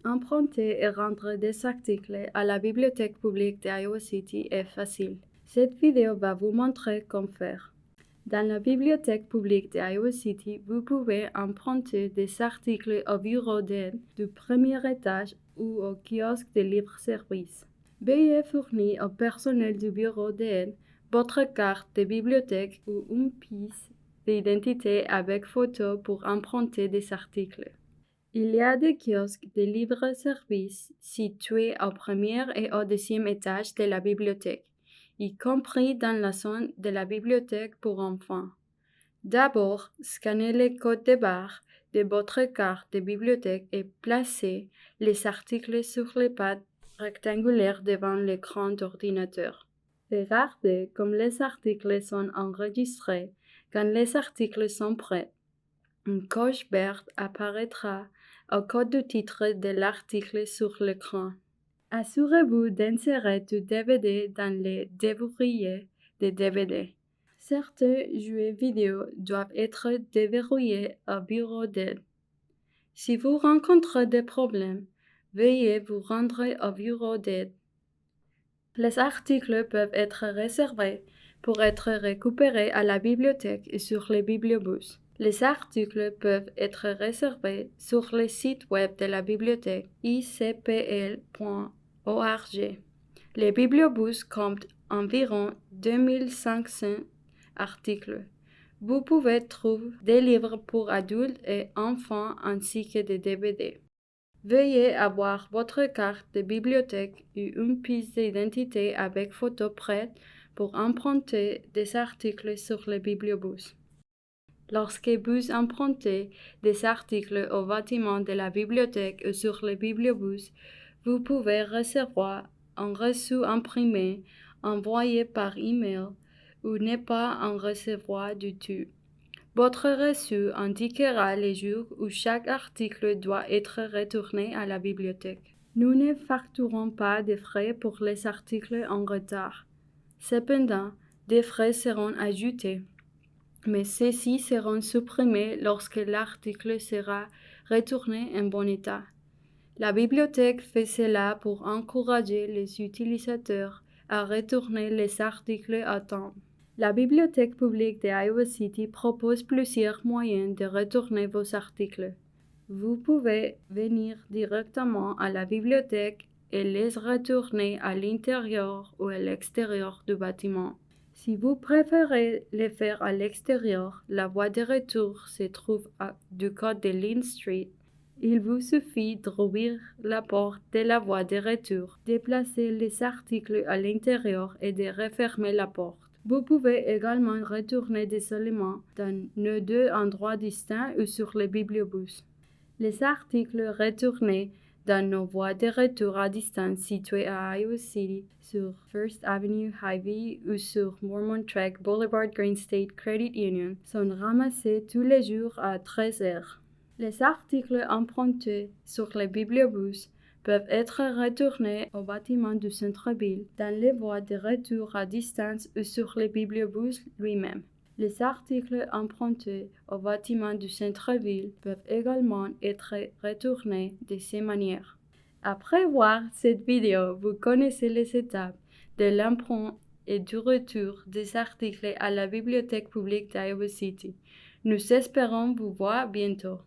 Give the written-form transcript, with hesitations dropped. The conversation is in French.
Emprunter et rendre des articles à la bibliothèque publique d'Iowa City est facile. Cette vidéo va vous montrer comment faire. Dans la bibliothèque publique d'Iowa City, vous pouvez emprunter des articles au bureau d'aide du premier étage ou au kiosque de libre-service. Veuillez fournir au personnel du bureau d'aide votre carte de bibliothèque ou une pièce d'identité avec photo pour emprunter des articles. Il y a des kiosques de libre-service situés au premier et au deuxième étage de la bibliothèque, y compris dans la zone de la bibliothèque pour enfants. D'abord, scannez le code de barre de votre carte de bibliothèque et placez les articles sur les pads rectangulaires devant l'écran d'ordinateur. Regardez comme les articles sont enregistrés. Quand les articles sont prêts, une coche verte apparaîtra au code du titre de l'article sur l'écran. Assurez-vous d'insérer tout DVD dans les déverrouillés de DVD. Certains jouets vidéo doivent être déverrouillés au bureau d'aide. Si vous rencontrez des problèmes, veuillez vous rendre au bureau d'aide. Les articles peuvent être réservés pour être récupérés à la bibliothèque et sur les bibliobus. Les articles peuvent être réservés sur le site web de la bibliothèque icpl.org. Les bibliobus comptent environ 2500 articles. Vous pouvez trouver des livres pour adultes et enfants ainsi que des DVD. Veuillez avoir votre carte de bibliothèque et une pièce d'identité avec photo prête pour emprunter des articles sur le bibliobus. Lorsque vous empruntez des articles au bâtiment de la bibliothèque ou sur le bibliobus, vous pouvez recevoir un reçu imprimé, envoyé par email ou ne pas en recevoir du tout. Votre reçu indiquera les jours où chaque article doit être retourné à la bibliothèque. Nous ne facturons pas de frais pour les articles en retard. Cependant, des frais seront ajoutés, mais ceux-ci seront supprimés lorsque l'article sera retourné en bon état. La bibliothèque fait cela pour encourager les utilisateurs à retourner les articles à temps. La bibliothèque publique de Iowa City propose plusieurs moyens de retourner vos articles. Vous pouvez venir directement à la bibliothèque et les retourner à l'intérieur ou à l'extérieur du bâtiment. Si vous préférez le faire à l'extérieur, la voie de retour se trouve du côté de Lynn Street. Il vous suffit d'ouvrir la porte de la voie de retour, de placer les articles à l'intérieur et de refermer la porte. Vous pouvez également retourner des éléments dans nos deux endroits distincts ou sur le bibliobus. Les articles retournés dans nos voies de retour à distance situées à Iowa City, sur First Avenue Highway ou sur Mormon Trek Boulevard Green State Credit Union sont ramassés tous les jours à 13 heures. Les articles empruntés sur les bibliobus peuvent être retournés au bâtiment du centre-ville, dans les voies de retour à distance ou sur le bibliobus lui-même. Les articles empruntés au bâtiment du centre-ville peuvent également être retournés de ces manières. Après voir cette vidéo, vous connaissez les étapes de l'emprunt et du retour des articles à la bibliothèque publique d'Iowa City. Nous espérons vous voir bientôt.